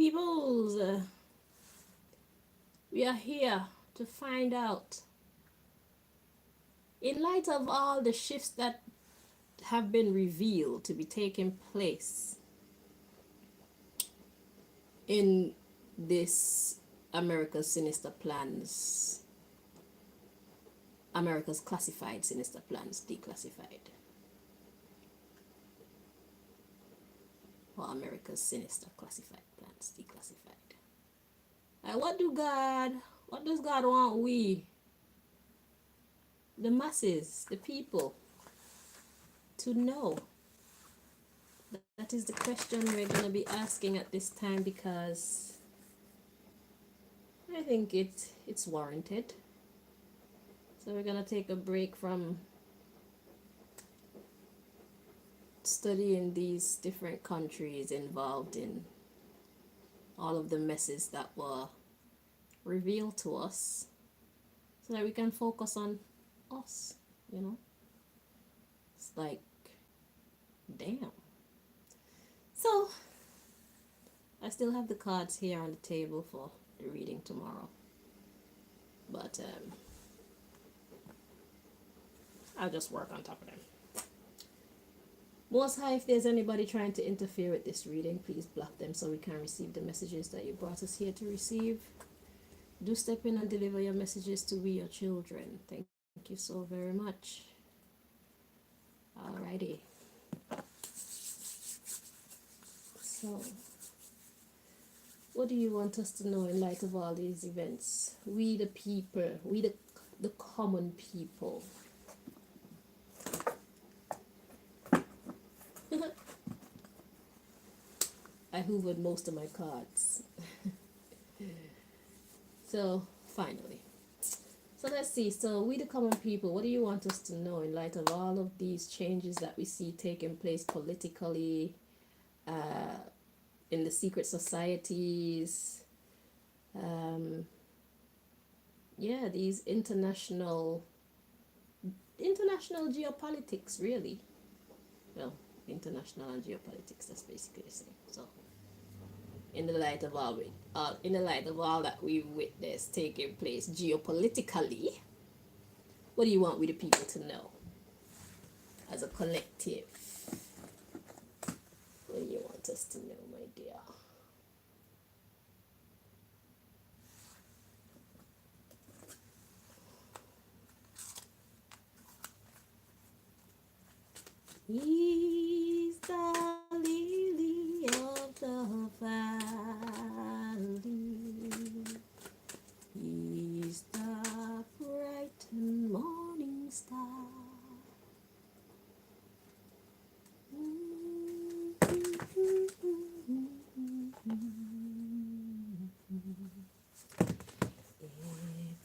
peoples. We are here to find out, in light of all the shifts that have been revealed to be taking place in this America's Sinister Plans, America's Classified Sinister Plans Declassified, or America's Sinister Classified Plans Declassified. What does God want we, the masses, the people, to know? That is the question we're going to be asking at this time, because I think it's warranted. So we're going to take a break from studying these different countries involved in all of the messes that were revealed to us, so that we can focus on us, you know? It's like, damn. So, I still have the cards here on the table for the reading tomorrow. But, I'll just work on top of them. Most High, if there's anybody trying to interfere with this reading, please block them so we can receive the messages that you brought us here to receive. Do step in and deliver your messages to we, your children. Thank you so very much. Alrighty. So, what do you want us to know in light of all these events? We the people, we the common people. I hoovered most of my cards. So, finally. So let's see. So, we the common people, what do you want us to know in light of all of these changes that we see taking place politically, in the secret societies, these international geopolitics, really. Well, international and geopolitics, that's basically the same. So, in the light of all that we witnessed taking place geopolitically, what do you want we the people to know as a collective? What do you want us to know, my dear? He's the lily of the valley. He's the bright and morning star.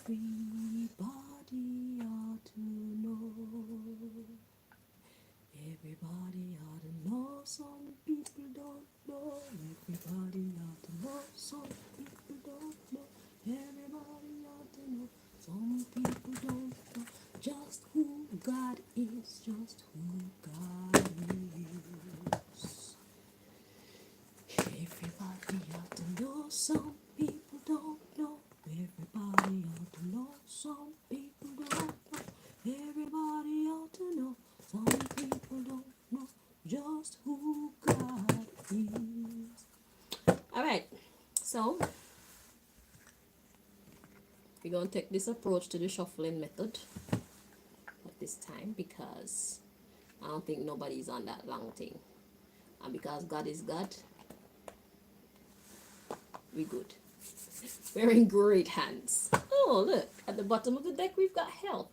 Everybody ought to know. Everybody ought to know. Some people don't know. Everybody ought to know. Some people don't know. Everybody ought to know. Some people don't know just who God is. Just who God is. Everybody ought to know. Some people don't know. Everybody ought to know. Some people don't know. Everybody ought to know. Some people don't know just who God is. Alright, so we're going to take this approach to the shuffling method at this time, because I don't think nobody's on that long thing. And because God is God, we good. We're in great hands. Oh, look, at the bottom of the deck we've got health.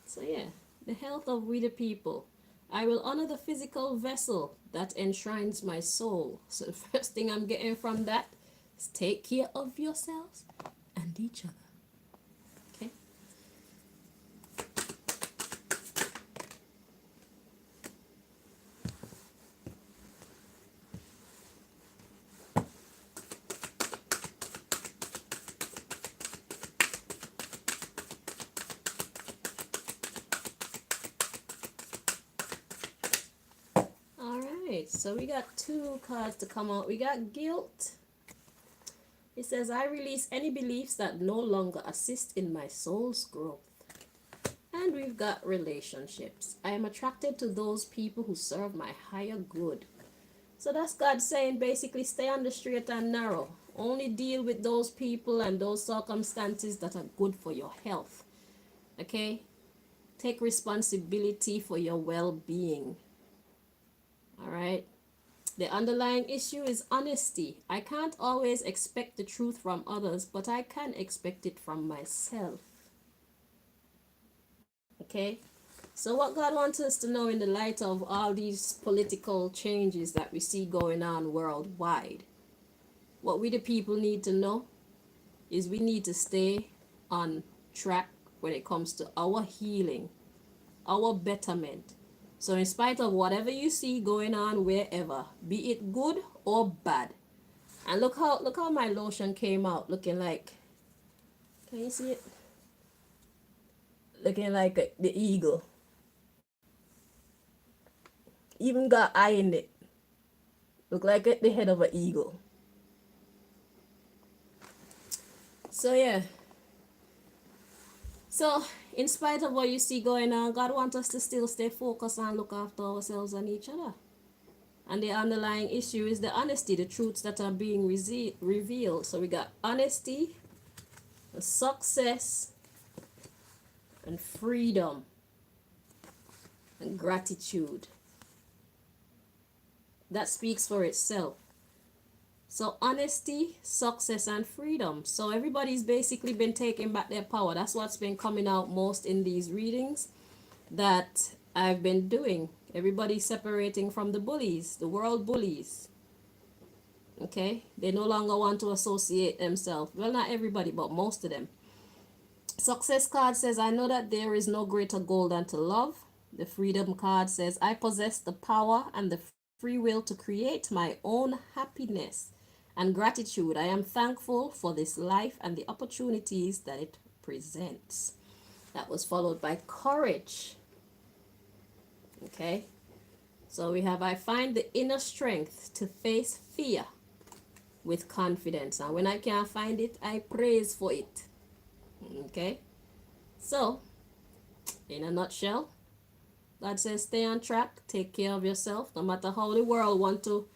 So yeah, the health of we the people. I will honor the physical vessel that enshrines my soul. So the first thing I'm getting from that is take care of yourselves and each other. Okay? Alright. right, so we got two cards to come out. We got guilt. It says, I release any beliefs that no longer assist in my soul's growth. And we've got relationships. I am attracted to those people who serve my higher good. So that's God saying basically stay on the straight and narrow. Only deal with those people and those circumstances that are good for your health. Okay? Take responsibility for your well-being. All right? The underlying issue is honesty. I can't always expect the truth from others, but I can expect it from myself. Okay? So what God wants us to know in the light of all these political changes that we see going on worldwide, what we the people need to know is we need to stay on track when it comes to our healing, our betterment. So in spite of whatever you see going on wherever, be it good or bad. And look how my lotion came out looking like, can you see it? Looking like the eagle. Even got eye in it. Look like the head of an eagle. So yeah. So in spite of what you see going on, God wants us to still stay focused and look after ourselves and each other. And the underlying issue is the honesty, the truths that are being revealed. So we got honesty, success, and freedom, and gratitude. That speaks for itself. So honesty, success, and freedom. So everybody's basically been taking back their power. That's what's been coming out most in these readings that I've been doing. Everybody's separating from the bullies, the world bullies. Okay? They no longer want to associate themselves. Well, not everybody, but most of them. Success card says, I know that there is no greater goal than to love. The freedom card says, I possess the power and the free will to create my own happiness. And gratitude, I am thankful for this life and the opportunities that it presents. That was followed by courage. Okay? So we have, I find the inner strength to face fear with confidence. And when I can't find it, I praise for it. Okay? So, in a nutshell, God says stay on track, take care of yourself, no matter how the world want to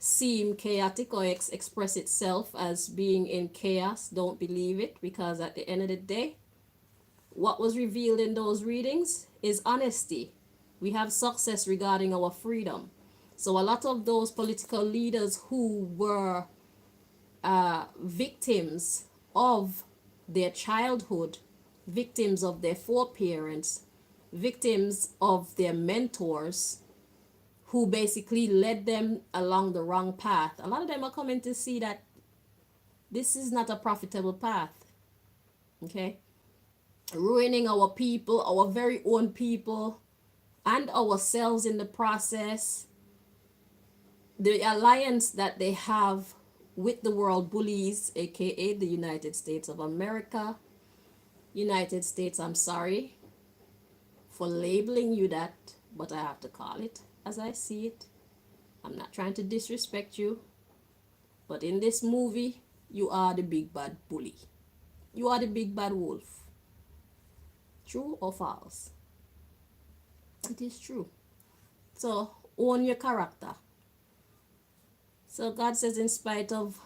seem chaotic or express itself as being in chaos. Don't believe it, because at the end of the day, what was revealed in those readings is honesty. We have success regarding our freedom. So a lot of those political leaders who were victims of their childhood, victims of their foreparents, victims of their mentors who basically led them along the wrong path. A lot of them are coming to see that this is not a profitable path. Okay? Ruining our people, our very own people, and ourselves in the process. The alliance that they have with the world bullies, aka the United States of America. United States, I'm sorry for labeling you that, but I have to call it as I see it. I'm not trying to disrespect you, but in this movie, you are the big bad bully. You are the big bad wolf. True or false? It is true. So own your character. So God says, in spite of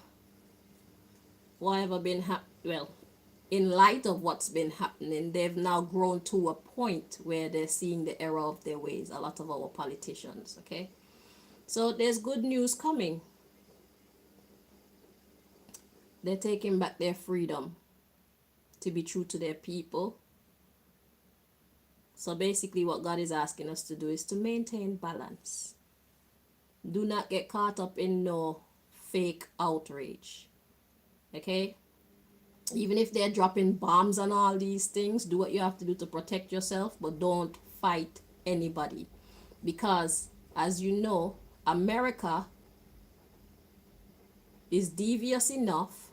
whatever been in light of what's been happening, they've now grown to a point where they're seeing the error of their ways. A lot of our politicians, okay? So there's good news coming. They're taking back their freedom to be true to their people. So basically what God is asking us to do is to maintain balance. Do not get caught up in no fake outrage. Okay? Even if they're dropping bombs and all these things, do what you have to do to protect yourself, but don't fight anybody. Because, as you know, America is devious enough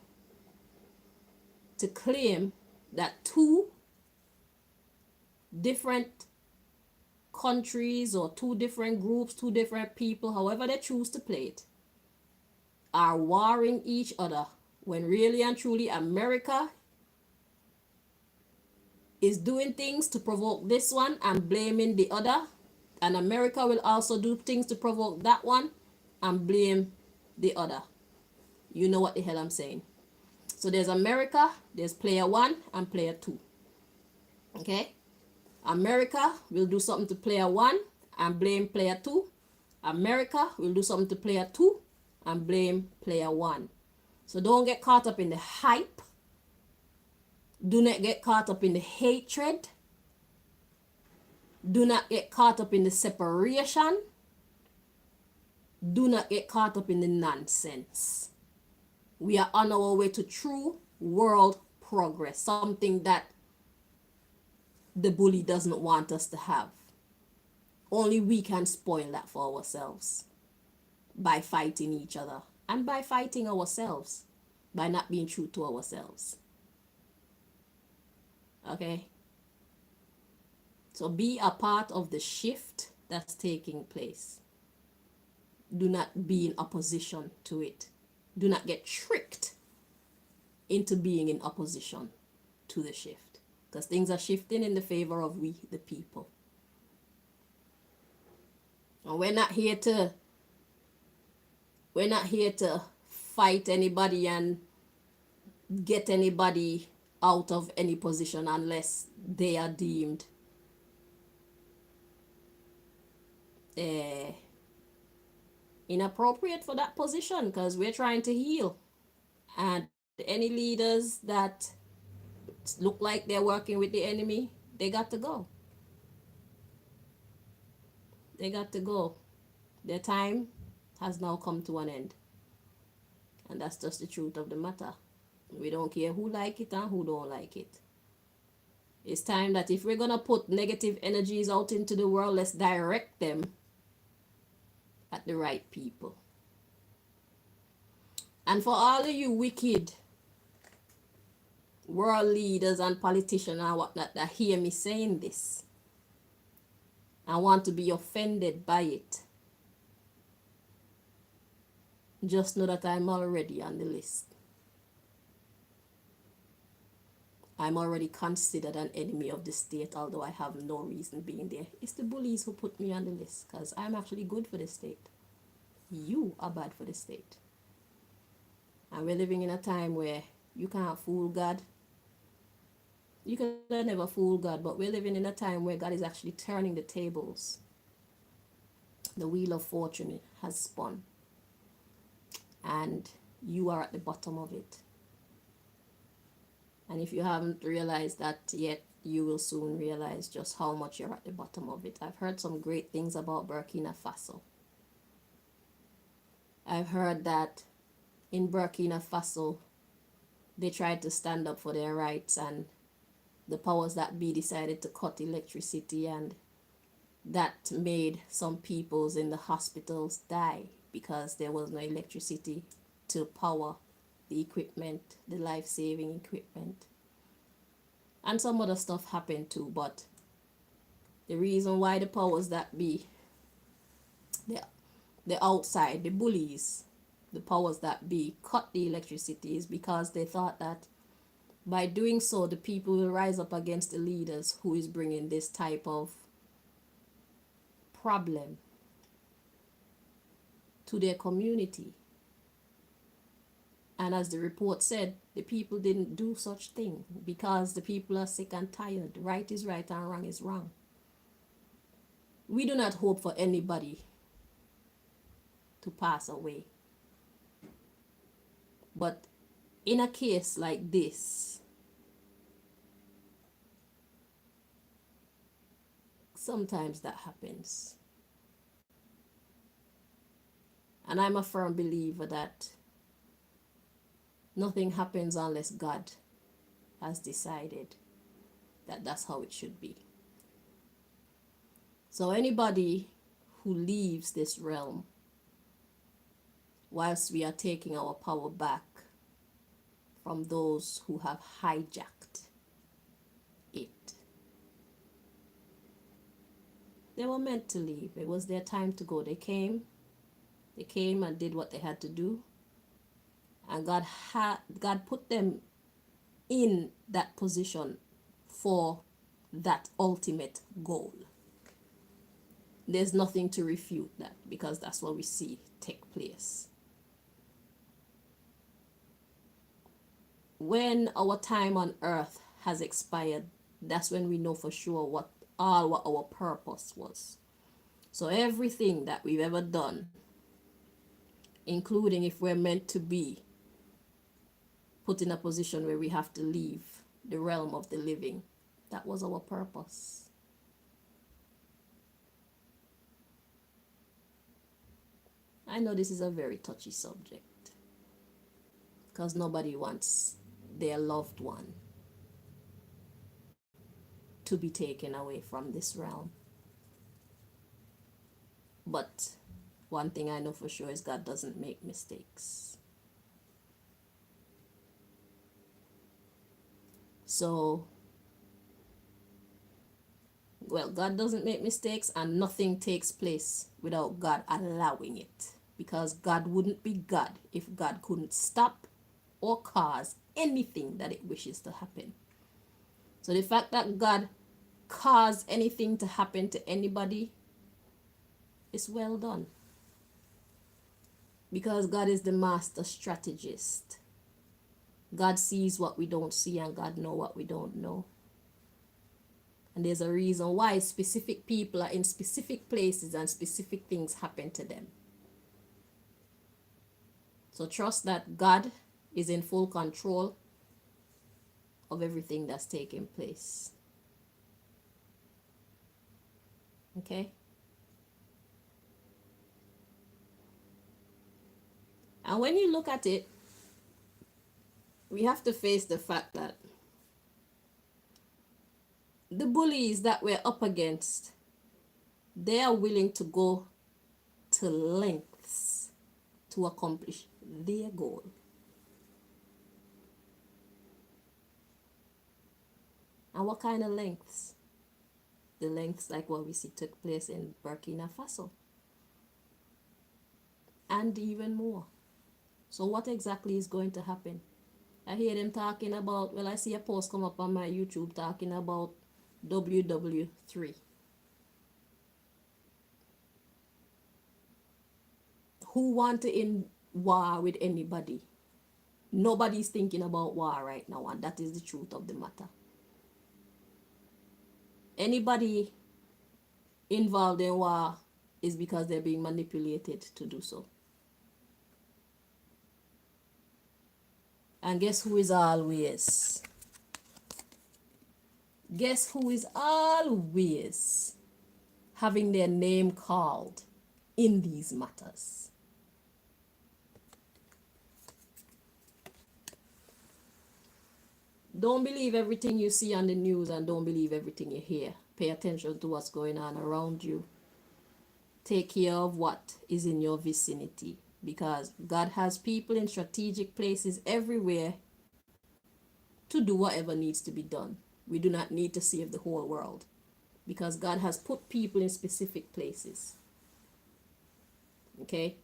to claim that two different countries or two different groups, two different people, however they choose to play it, are warring each other, when really and truly America is doing things to provoke this one and blaming the other, and America will also do things to provoke that one and blame the other. You know what the hell I'm saying. So there's America, there's player one and player two. Okay? America will do something to player one and blame player two. America will do something to player two and blame player one. So don't get caught up in the hype. Do not get caught up in the hatred. Do not get caught up in the separation. Do not get caught up in the nonsense. We are on our way to true world progress, something that the bully doesn't want us to have. Only we can spoil that for ourselves by fighting each other and by fighting ourselves, by not being true to ourselves. Okay? So be a part of the shift that's taking place. Do not be in opposition to it. Do not get tricked into being in opposition to the shift, because things are shifting in the favor of we, the people. And we're not here to fight anybody and get anybody out of any position unless they are deemed inappropriate for that position, because we're trying to heal. And any leaders that look like they're working with the enemy, they got to go. They got to go. Their time has now come to an end. And that's just the truth of the matter. We don't care who like it and who don't like it. It's time that if we're going to put negative energies out into the world, let's direct them at the right people. And for all of you wicked world leaders and politicians and whatnot that hear me saying this and want to be offended by it, just know that I'm already on the list. I'm already considered an enemy of the state, although I have no reason being there. It's the bullies who put me on the list, because I'm actually good for the state. You are bad for the state. And we're living in a time where you can't fool God. You can never fool God, but we're living in a time where God is actually turning the tables. The wheel of fortune has spun. And you are at the bottom of it. And if you haven't realized that yet, you will soon realize just how much you're at the bottom of it. I've heard some great things about Burkina Faso. I've heard that in Burkina Faso, they tried to stand up for their rights, and the powers that be decided to cut electricity, and that made some peoples in the hospitals die because there was no electricity to power the equipment, the life-saving equipment. And some other stuff happened too, but the reason why the powers that be, the outside, the bullies, the powers that be, cut the electricity is because they thought that by doing so, the people will rise up against the leaders who is bringing this type of problem to their community. And as the report said, the people didn't do such thing because the people are sick and tired. Right is right and wrong is wrong. We do not hope for anybody to pass away. But in a case like this, sometimes that happens. And I'm a firm believer that nothing happens unless God has decided that that's how it should be. So anybody who leaves this realm whilst we are taking our power back from those who have hijacked it, They were meant to leave. It was their time to go. They came and did what they had to do. And God put them in that position for that ultimate goal. There's nothing to refute that, because that's what we see take place. When our time on earth has expired, that's when we know for sure what our purpose was. So everything that we've ever done, including if we're meant to be put in a position where we have to leave the realm of the living, that was our purpose. I know this is a very touchy subject, because nobody wants their loved one to be taken away from this realm. But one thing I know for sure is God doesn't make mistakes. So, well, God doesn't make mistakes, and nothing takes place without God allowing it. Because God wouldn't be God if God couldn't stop or cause anything that it wishes to happen. So the fact that God caused anything to happen to anybody is well done. Because God is the master strategist. God sees what we don't see, and God knows what we don't know. And there's a reason why specific people are in specific places and specific things happen to them. So trust that God is in full control of everything that's taking place. Okay? And when you look at it, we have to face the fact that the bullies that we're up against, they are willing to go to lengths to accomplish their goal. And what kind of lengths? The lengths like what we see took place in Burkina Faso. And even more. So what exactly is going to happen? I hear them talking about, well, I see a post come up on my YouTube talking about WW3. Who want to end war with anybody? Nobody's thinking about war right now, and that is the truth of the matter. Anybody involved in war is because they're being manipulated to do so. And guess who is always? Guess who is always having their name called in these matters? Don't believe everything you see on the news, and don't believe everything you hear. Pay attention to what's going on around you. Take care of what is in your vicinity, because God has people in strategic places everywhere to do whatever needs to be done. We do not need to save the whole world, because God has put people in specific places. Okay?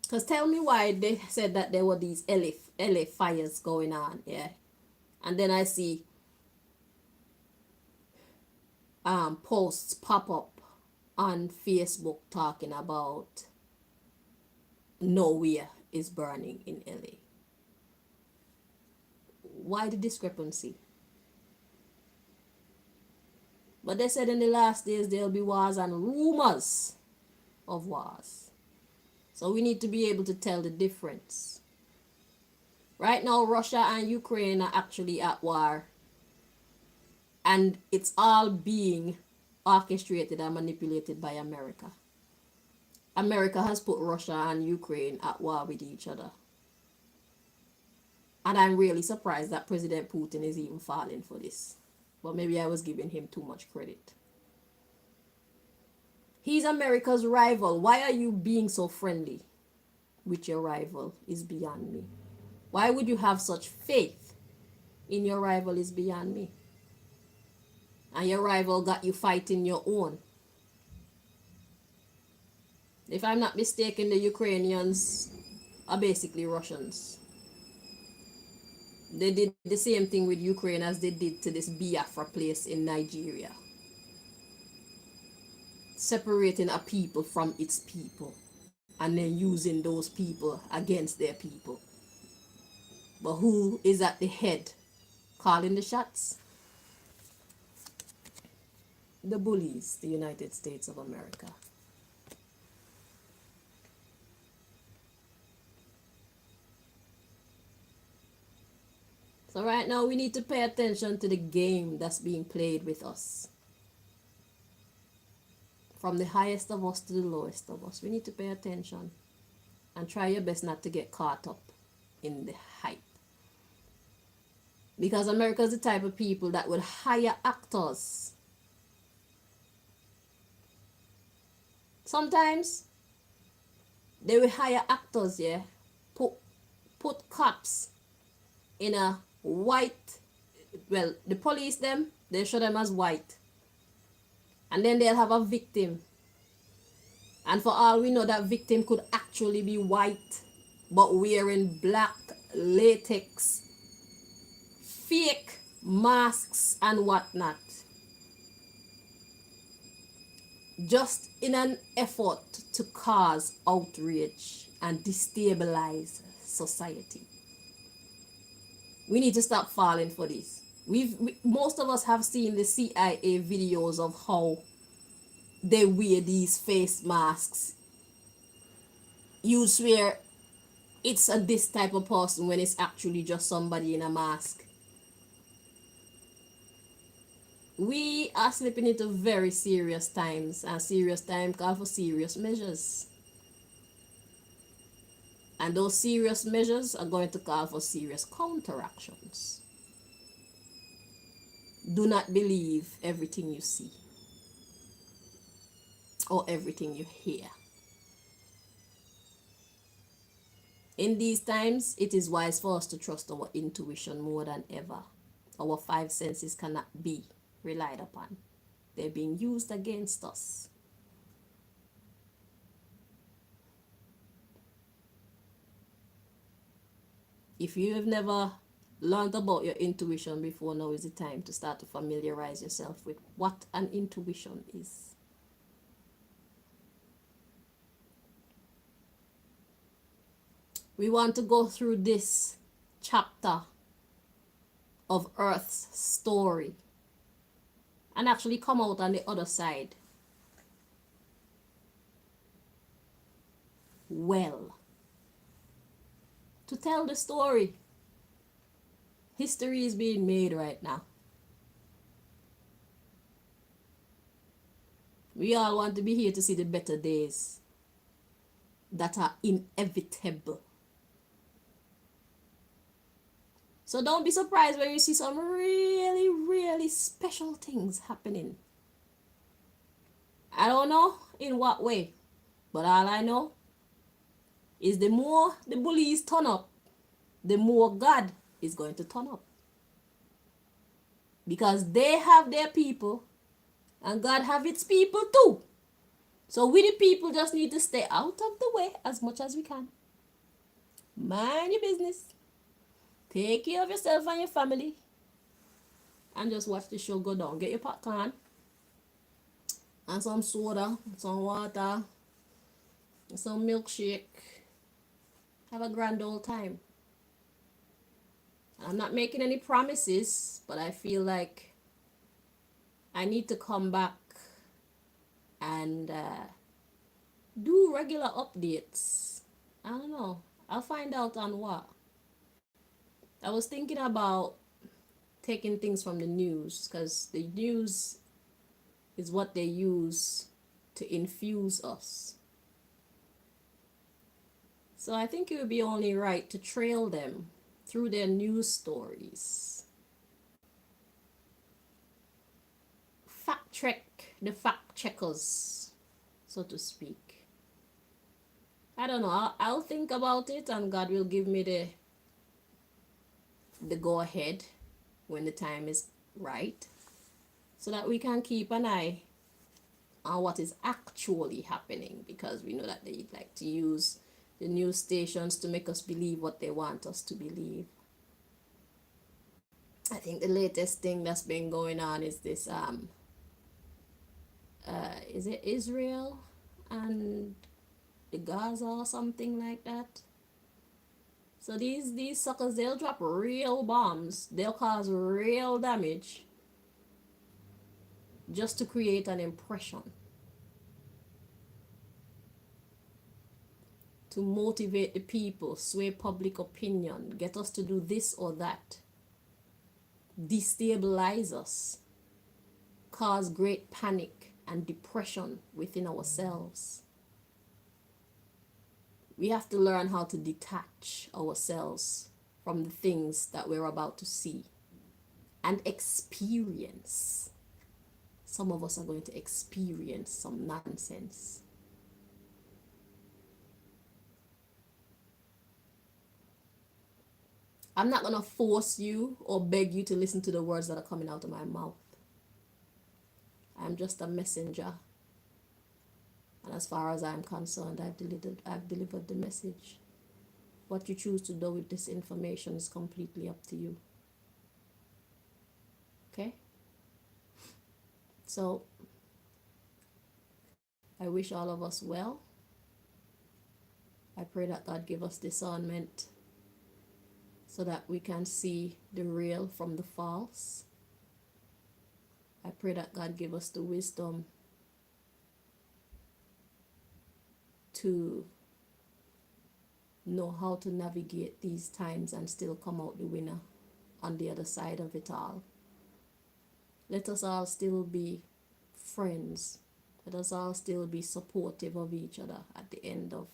Because tell me why they said that there were these LA fires going on, yeah? And then I see posts pop up on Facebook talking about nowhere is burning in LA. Why the discrepancy? But they said in the last days there'll be wars and rumors of wars. So we need to be able to tell the difference. Right now, Russia and Ukraine are actually at war. And it's all being orchestrated and manipulated by America. America has put Russia and Ukraine at war with each other. And I'm really surprised that President Putin is even falling for this. But maybe I was giving him too much credit. He's America's rival. Why are you being so friendly with your rival is beyond me. Why would you have such faith in your rival is beyond me. and your rival got you fighting your own. If I'm not mistaken, the Ukrainians are basically Russians. They did the same thing with Ukraine as they did to this Biafra place in Nigeria. Separating a people from its people and then using those people against their people. But who is at the head calling the shots? The bullies, the United States of America. So right now we need to pay attention to the game that's being played with us. From the highest of us to the lowest of us. We need to pay attention and try your best not to get caught up in the hype. Because America is the type of people that would hire actors. Sometimes they will hire actors, yeah, put cops in a white, well, the police them, they show them as white. And then they'll have a victim. And for all we know, that victim could actually be white, but wearing black latex, fake masks and whatnot. Just in an effort to cause outrage and destabilize society. We need to stop falling for this. Most of us have seen the CIA videos of how they wear these face masks. You swear it's this type of person when it's actually just somebody in a mask. We are slipping into very serious times, and serious time call for serious measures. And those serious measures are going to call for serious counteractions. Do not believe everything you see or everything you hear. In these times, it is wise for us to trust our intuition more than ever. Our five senses cannot be relied upon. They're being used against us. If you have never learned about your intuition before, now is the time to start to familiarize yourself with what an intuition is. We want to go through this chapter of Earth's story and actually come out on the other side well. To tell the story. History is being made right now. We all want to be here to see the better days that are inevitable. So don't be surprised when you see some really, really special things happening. I don't know in what way, but all I know is the more the bullies turn up, the more God is going to turn up. Because they have their people and God have its people too. So we the people just need to stay out of the way as much as we can. Mind your business. Take care of yourself and your family. And just watch the show go down. Get your popcorn. And some soda. Some water. Some milkshake. Have a grand old time. I'm not making any promises, but I feel like I need to come back and do regular updates. I don't know. I'll find out on what. I was thinking about taking things from the news, because the news is what they use to infuse us. So I think it would be only right to trail them through their news stories. Fact check the fact checkers, so to speak. I don't know. I'll think about it, and God will give me the go ahead when the time is right. so that we can keep an eye on what is actually happening, because we know that they like to use the news stations to make us believe what they want us to believe. I think the latest thing that's been going on is this is it Israel and the Gaza or something like that. So these suckers, they'll drop real bombs, they'll cause real damage just to create an impression, to motivate the people, sway public opinion, get us to do this or that, destabilize us, cause great panic and depression within ourselves. We have to learn how to detach ourselves from the things that we're about to see and experience. Some of us are going to experience some nonsense. I'm not going to force you or beg you to listen to the words that are coming out of my mouth. I'm just a messenger. And as far as I'm concerned, I've delivered the message. What you choose to do with this information is completely up to you. Okay? So, I wish all of us well. I pray that God give us discernment so that we can see the real from the false. I pray that God give us the wisdom to know how to navigate these times and still come out the winner on the other side of it all. Let us all still be friends. Let us all still be supportive of each other at the end of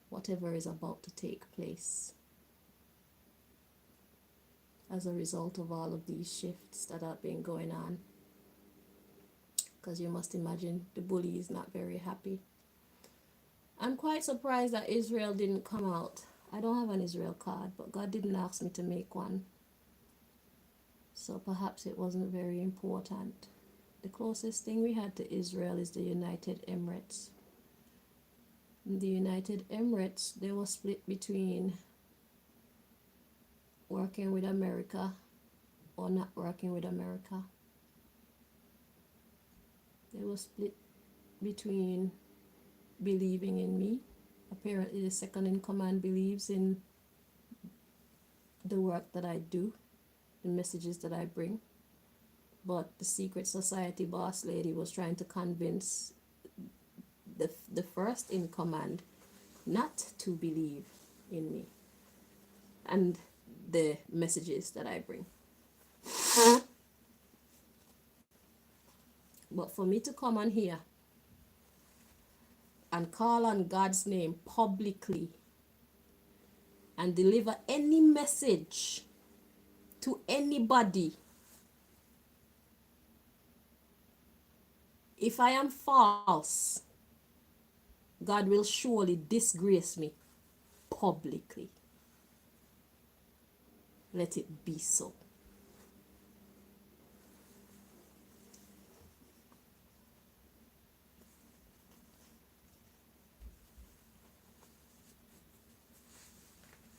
whatever is about to take place as a result of all of these shifts that have been going on. Because you must imagine the bully is not very happy. I'm quite surprised that Israel didn't come out. I don't have an Israel card, but God didn't ask me to make one. So perhaps it wasn't very important. The closest thing we had to Israel is the United Emirates. In the United Emirates, they were split between working with America or not working with America. They were split between believing in me. Apparently the second in command believes in the work that I do, the messages that I bring. But the secret society boss lady was trying to convince the first in command not to believe in me and the messages that I bring. But for me to come on here and call on God's name publicly and deliver any message to anybody, if I am false, God will surely disgrace me publicly. Let it be so.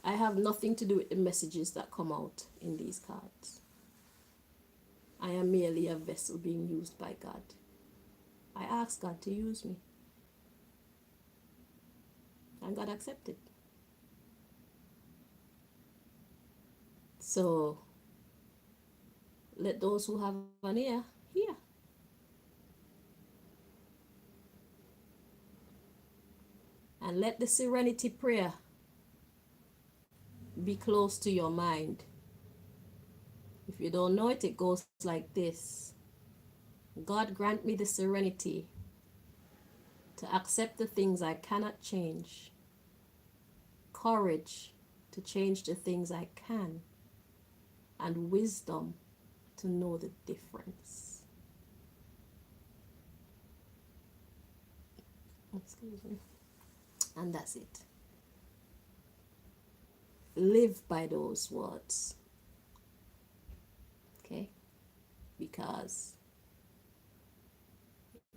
I have nothing to do with the messages that come out in these cards. I am merely a vessel being used by God. I asked God to use me. And God accepted. So, let those who have an ear hear. And let the serenity prayer be close to your mind. If you don't know it, it goes like this. God, grant me the serenity to accept the things I cannot change, courage to change the things I can, and wisdom to know the difference. Excuse me. And that's it. Live by those words. Okay? Because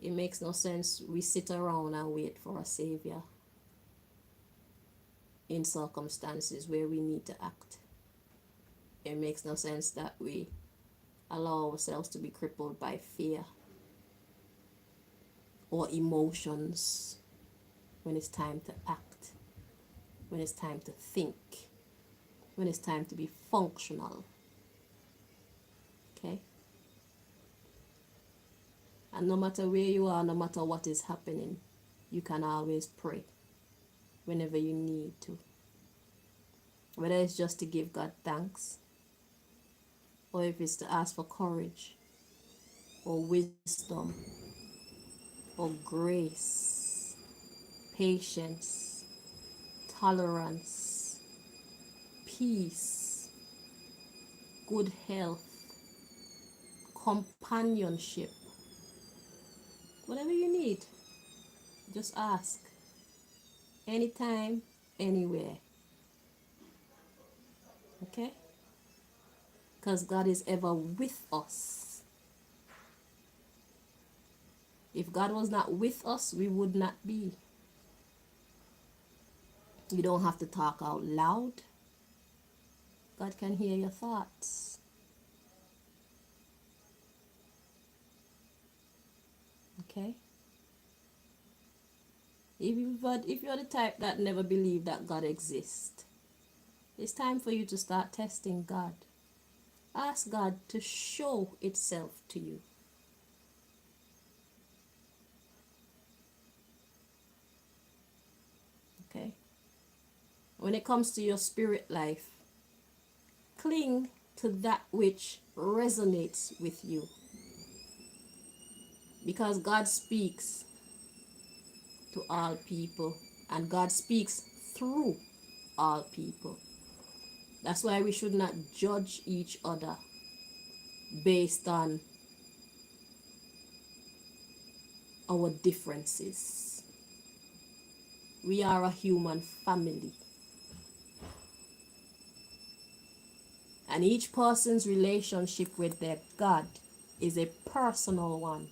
It makes no sense we sit around and wait for a savior in circumstances where we need to act. It makes no sense that we allow ourselves to be crippled by fear or emotions when it's time to act, when it's time to think, when it's time to be functional. Okay? And no matter where you are, no matter what is happening, you can always pray whenever you need to. Whether it's just to give God thanks, or if it's to ask for courage, or wisdom, or grace, patience, tolerance, peace, good health, companionship. Whatever you need, just ask. Anytime, anywhere. Okay? Because God is ever with us. If God was not with us, we would not be. You don't have to talk out loud. God can hear your thoughts. Okay? If you're the type that never believed that God exists, it's time for you to start testing God. Ask God to show itself to you. Okay? When it comes to your spirit life, cling to that which resonates with you. Because God speaks to all people, and God speaks through all people. That's why we should not judge each other based on our differences. We are a human family. And each person's relationship with their God is a personal one.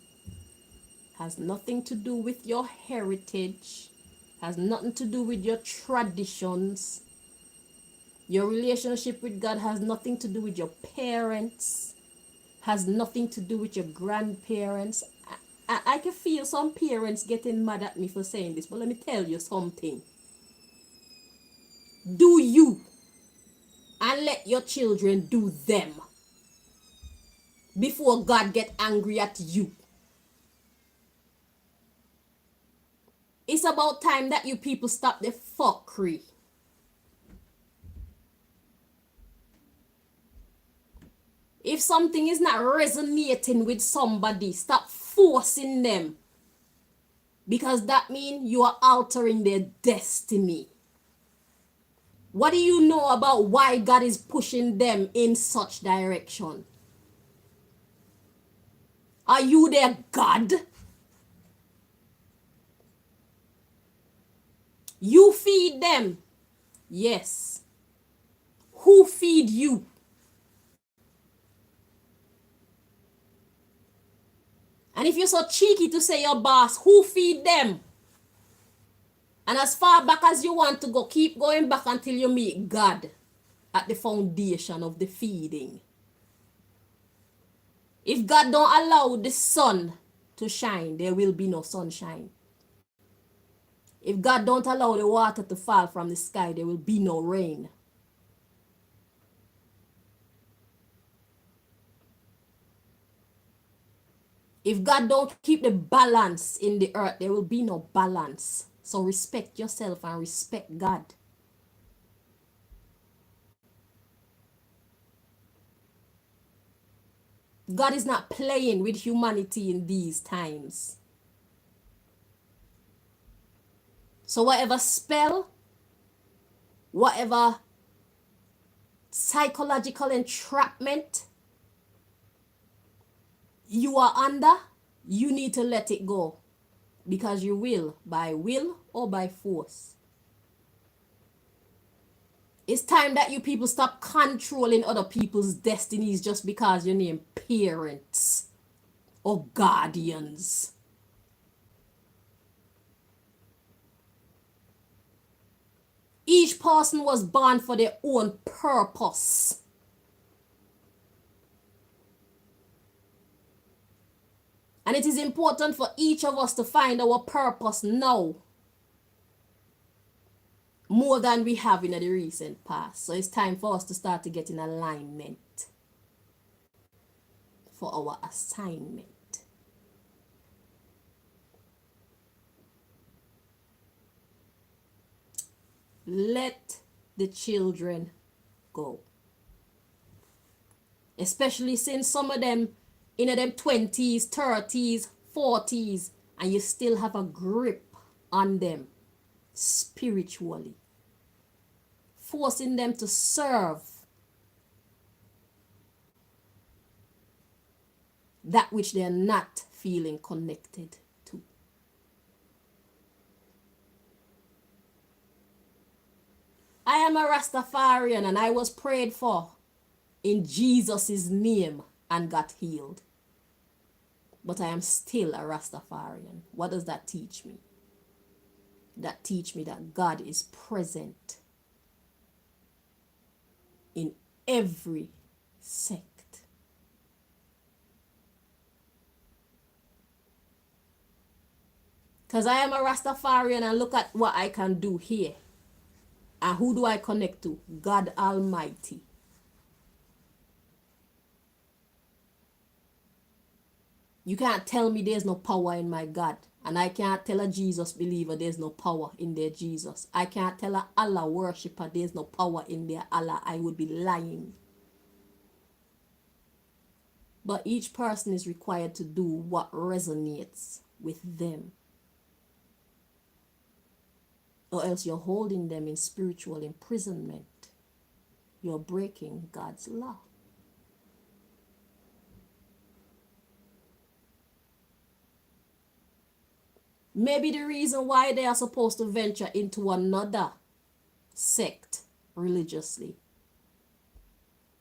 Has nothing to do with your heritage, has nothing to do with your traditions. Your relationship with God has nothing to do with your parents, has nothing to do with your grandparents. I can feel some parents getting mad at me for saying this, but let me tell you something. Do you, and let your children do them before God get angry at you. It's about time that you people stop the fuckery. If something is not resonating with somebody, stop forcing them. Because that means you are altering their destiny. What do you know about why God is pushing them in such direction? Are you their God? You feed them. Yes. Who feed you? And if you're so cheeky to say your boss, who feed them? And as far back as you want to go, keep going back until you meet God at the foundation of the feeding. If God don't allow the sun to shine, there will be no sunshine. If God don't allow the water to fall from the sky, there will be no rain. If God don't keep the balance in the earth, there will be no balance. So respect yourself and respect God. God is not playing with humanity in these times. So whatever spell, whatever psychological entrapment you are under, you need to let it go. Because you will, by will or by force. It's time that you people stop controlling other people's destinies just because you name parents or guardians. person was born for their own purpose. And it is important for each of us to find our purpose now, more than we have in the recent past. So it's time for us to start to get in alignment for our assignment. Let the children go. Especially since some of them in them 20s, 30s, 40s, and you still have a grip on them spiritually, forcing them to serve that which they are not feeling connected to. I am a Rastafarian and I was prayed for in Jesus' name and got healed. But I am still a Rastafarian. What does that teach me? That teach me that God is present in every sect. Because I am a Rastafarian and look at what I can do here. And who do I connect to? God Almighty. You can't tell me there's no power in my God. And I can't tell a Jesus believer there's no power in their Jesus. I can't tell a Allah worshipper there's no power in their Allah. I would be lying. But each person is required to do what resonates with them. Or else you're holding them in spiritual imprisonment. You're breaking God's law. Maybe the reason why they are supposed to venture into another sect religiously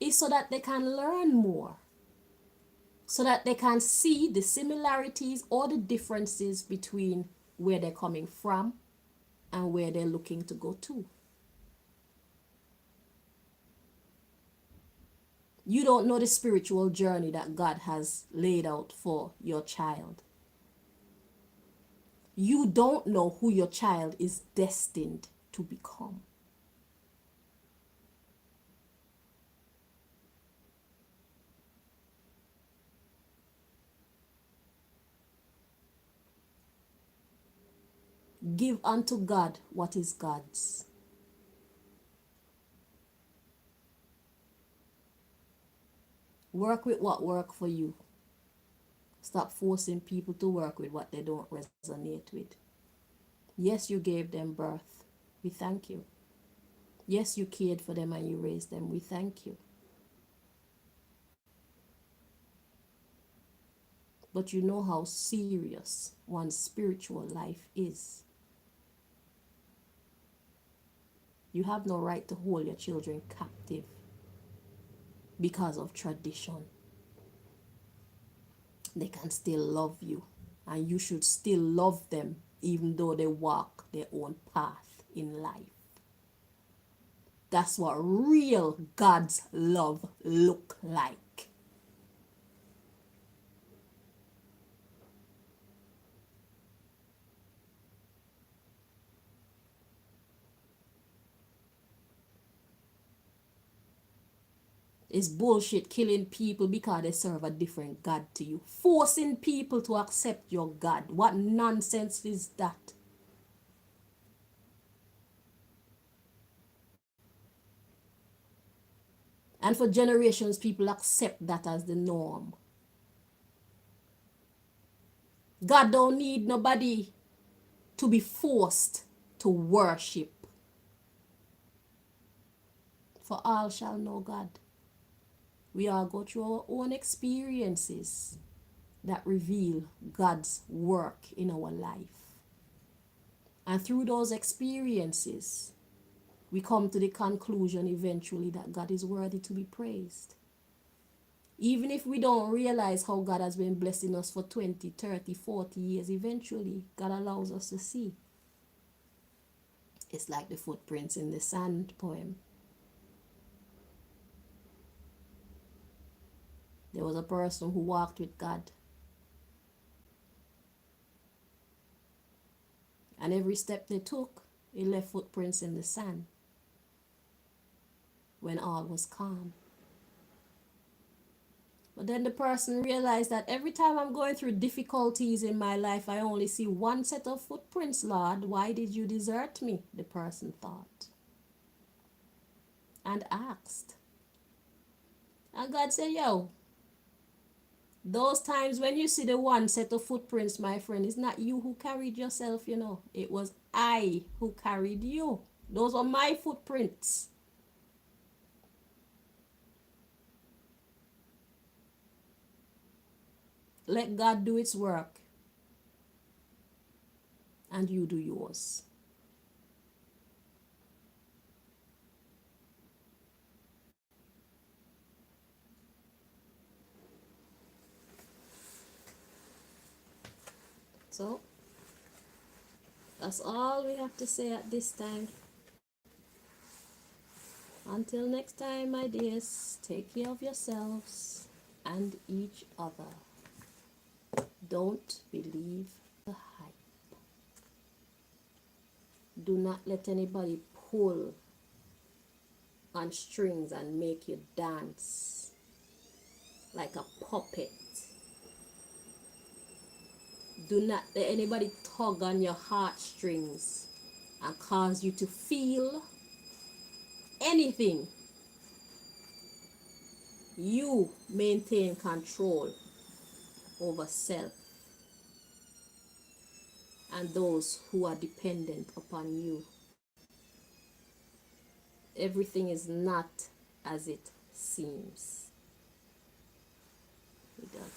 is so that they can learn more. So that they can see the similarities or the differences between where they're coming from and where they're looking to go to. You don't know the spiritual journey that God has laid out for your child. You don't know who your child is destined to become. Give unto God what is God's. Work with what works for you. Stop forcing people to work with what they don't resonate with. Yes, you gave them birth. We thank you. Yes, you cared for them and you raised them. We thank you. But you know how serious one's spiritual life is. You have no right to hold your children captive because of tradition. They can still love you, and you should still love them even though they walk their own path in life. That's what real God's love look like. It's bullshit killing people because they serve a different God to you. Forcing people to accept your God. What nonsense is that? And for generations, people accept that as the norm. God don't need nobody to be forced to worship. For all shall know God. We all go through our own experiences that reveal God's work in our life. And through those experiences, we come to the conclusion eventually that God is worthy to be praised. Even if we don't realize how God has been blessing us for 20, 30, 40 years, eventually God allows us to see. It's like the footprints in the sand poem. There was a person who walked with God, and every step they took, it left footprints in the sand when all was calm. But then the person realized that every time I'm going through difficulties in my life, I only see one set of footprints, Lord. Why did you desert me? The person thought and asked. And God said, yo, those times when you see the one set of footprints, my friend, it's not you who carried yourself, you know. It was I who carried you. Those are my footprints. Let God do its work and you do yours. So that's all we have to say at this time. Until next time, my dears, take care of yourselves and each other. Don't believe the hype. Do not let anybody pull on strings and make you dance like a puppet. Do not let anybody tug on your heartstrings and cause you to feel anything. You maintain control over self and those who are dependent upon you. Everything is not as it seems. We're done.